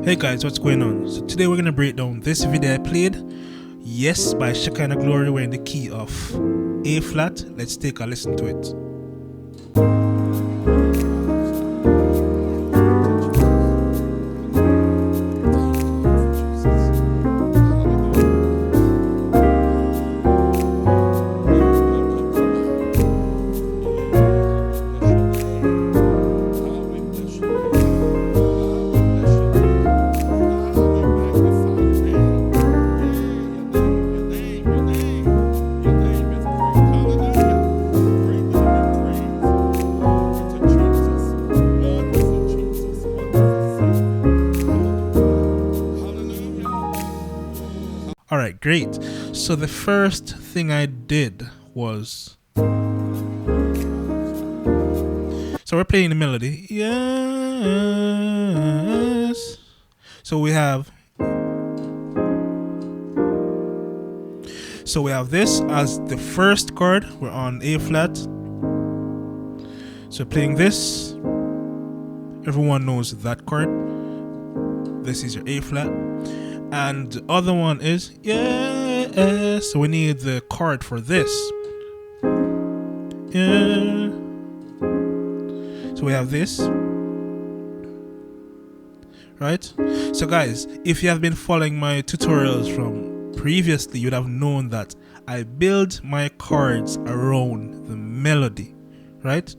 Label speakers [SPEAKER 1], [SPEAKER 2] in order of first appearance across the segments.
[SPEAKER 1] Hey guys, what's going on? So today we're gonna break down this video I played, Yes by Shekinah Glory. We're in the key of A flat. Let's take a listen to it. Alright, great. So the first thing I did was, so we're playing the melody. Yes. So we have this as the first chord. We're on A flat. So playing this. Everyone knows that chord. This is your A flat. And the other one is yes. So we need the chord for this. Yeah. So we have this. Right? So guys, if you have been following my tutorials from previously, you'd have known that I build my chords around the melody. Right?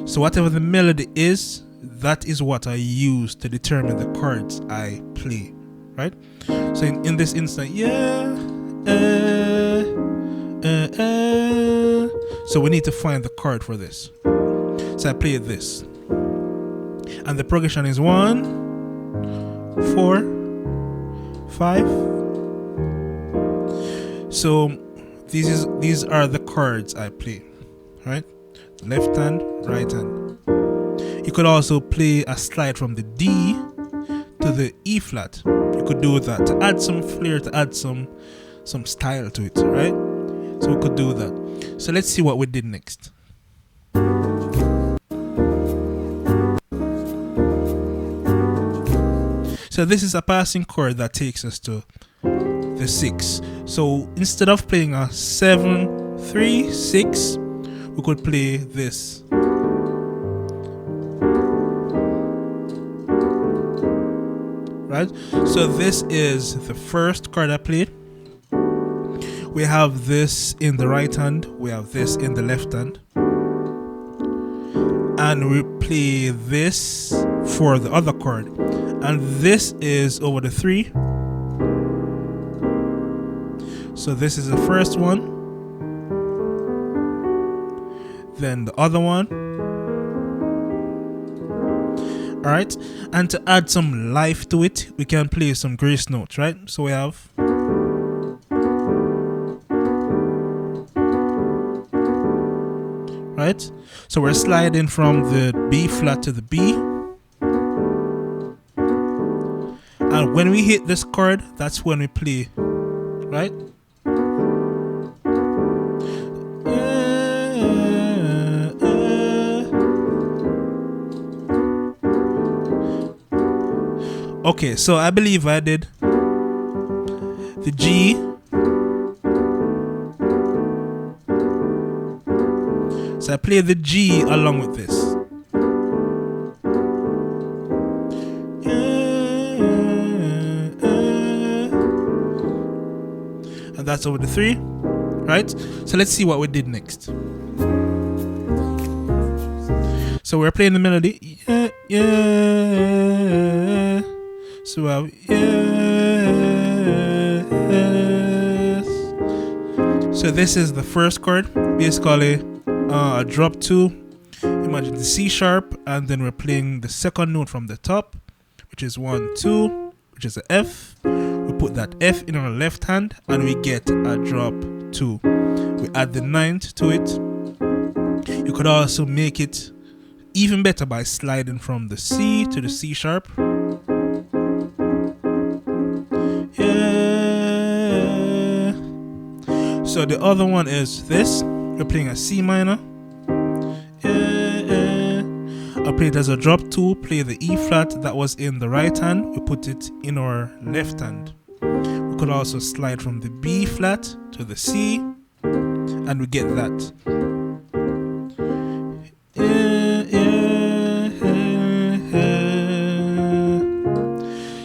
[SPEAKER 1] So whatever the melody is, that is what I use to determine the chords I play. Right? So in this instant, so we need to find the chord for this. So I play this, and the progression is 1, 4, 5. So these are the chords I play, right? Left hand, right hand. You could also play a slide from the D to the E flat. You could do that to add some flair, to add some style to it, right? So we could do that. So let's see what we did next. So this is a passing chord that takes us to the 6. So instead of playing a 7, 3, 6, we could play this. Right? So this is the first chord I played. We have this in the right hand, we have this in the left hand, and we play this for the other chord, and this is over the 3. So this is the first one, then the other one. Alright, and to add some life to it, we can play some grace notes, right? So we have, right? So we're sliding from the B flat to the B. And when we hit this chord, that's when we play, right? Okay, so I believe I did the G, so I play the G along with this, and that's over the 3, right? So let's see what we did next. So we're playing the melody, yeah. So we have yes. So this is the first chord, basically a drop 2. Imagine the C sharp, and then we're playing the second note from the top, which is 1, 2, which is a F. We put that F in our left hand, and we get a drop 2. We add the 9th to it. You could also make it even better by sliding from the C to the C sharp. Yeah. So the other one is this. We're playing a C minor. Yeah. A play it as a drop 2, play the E flat that was in the right hand, we put it in our left hand. We could also slide from the B flat to the C, and we get that.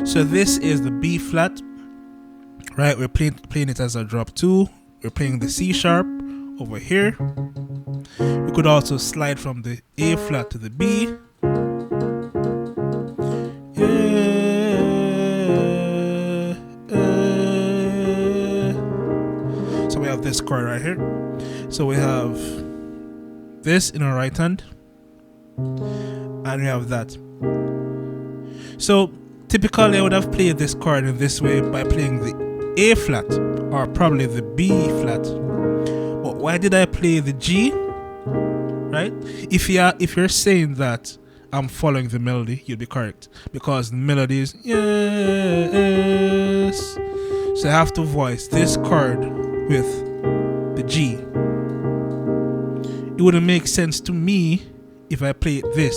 [SPEAKER 1] So this is the B flat, right? We're playing it as a drop 2. We're playing the C sharp over here. We could also slide from the A flat to the B. So we have this chord right here. So we have this in our right hand, and we have that. So typically I would have played this chord in this way by playing the A flat or probably the B flat. But why did I play the G? Right? If you're saying that I'm following the melody, you'll be correct, because the melody is yes. So I have to voice this chord with the G. It wouldn't make sense to me if I played this.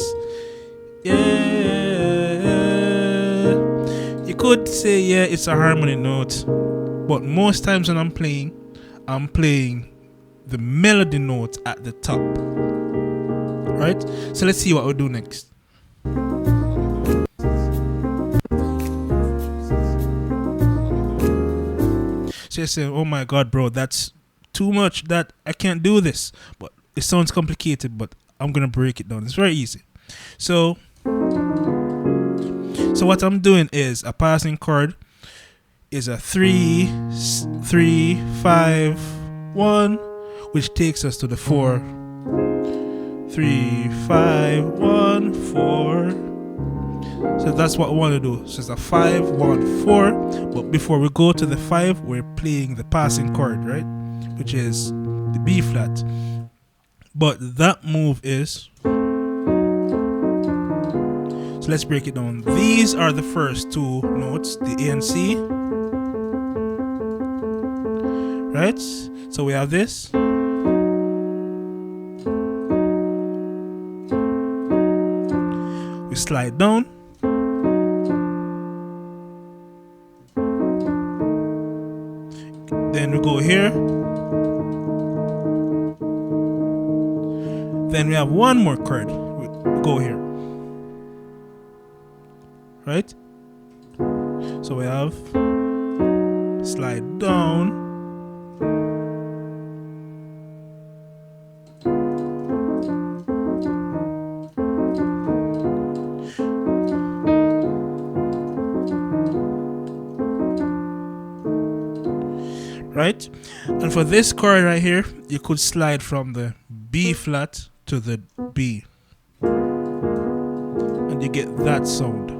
[SPEAKER 1] You could say, yeah, it's a harmony note, but most times when I'm playing the melody note at the top. Right? So let's see what we'll do next. So you're saying, oh my god, bro, that's too much, that I can't do this. But it sounds complicated, but I'm gonna break it down. It's very easy. So what I'm doing is a passing chord is a 3, 3, 5, 1, which takes us to the 4. 3, 5, 1, 4. So that's what we want to do. So it's a 5, 1, 4. But before we go to the 5, we're playing the passing chord, right? Which is the B flat. But that move is. So let's break it down. These are the first two notes, the A and C. Right? So we have this. We slide down. Then we go here. Then we have one more chord. We go here. Right? So we have slide down. Right? And for this chord right here, you could slide from the B flat to the B. And you get that sound.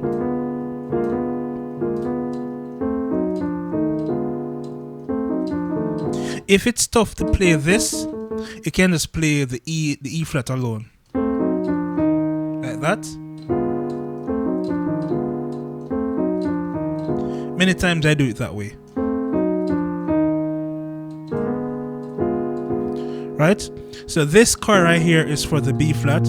[SPEAKER 1] If it's tough to play this, you can just play the E flat alone. Like that. Many times I do it that way. Right? So this chord right here is for the B flat.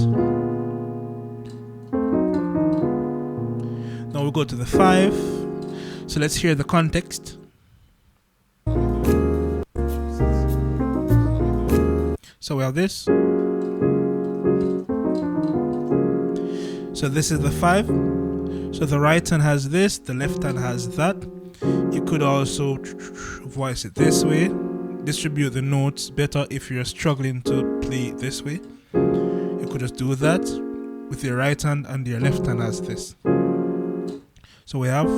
[SPEAKER 1] Now we go to the 5. So let's hear the context. So we have this. So this is the 5. So the right hand has this, the left hand has that. You could also voice it this way. Distribute the notes better if you're struggling to play it this way. You could just do that with your right hand, and your left hand has this. So we have.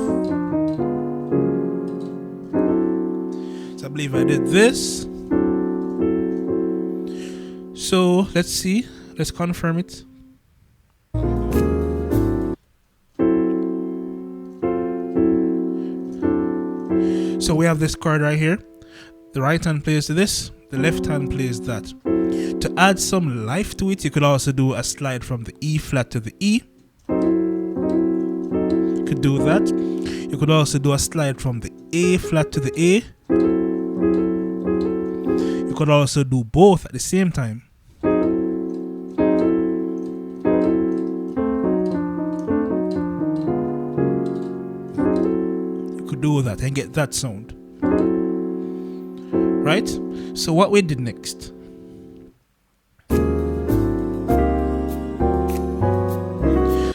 [SPEAKER 1] So I believe I did this. So let's see. Let's confirm it. So we have this chord right here. The right hand plays this, the left hand plays that. To add some life to it, you could also do a slide from the E flat to the E. You could do that. You could also do a slide from the A flat to the A. You could also do both at the same time. could do that and get that sound. Right? So what we did next.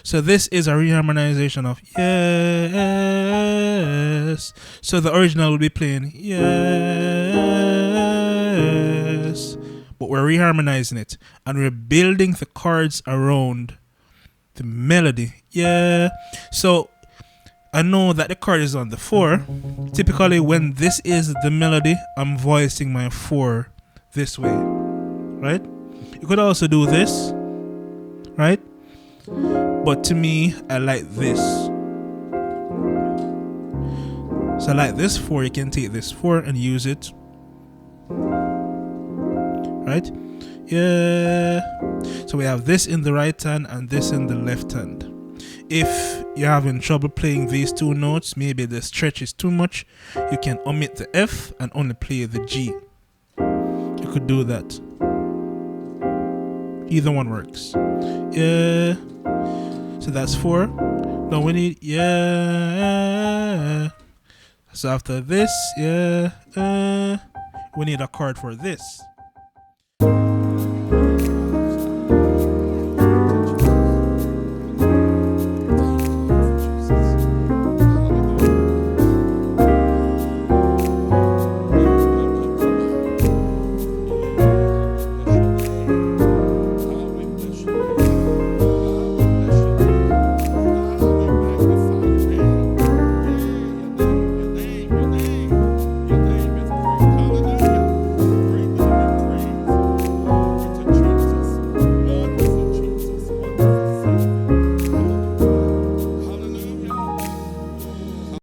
[SPEAKER 1] So this is a reharmonization of yes. So the original will be playing yes, but we're reharmonizing it and we're building the chords around the melody. Yeah. So I know that the chord is on the 4. Typically when this is the melody, I'm voicing my 4 this way. Right? You could also do this. Right? But to me, I like this. So I like this 4. You can take this 4 and use it. Right? Yeah. So we have this in the right hand and this in the left hand. If you're having trouble playing these 2 notes, maybe the stretch is too much, you can omit the F and only play the G. You could do that. Either one works. Yeah. So that's 4. Now we need yeah. So after this, yeah, we need a chord for this.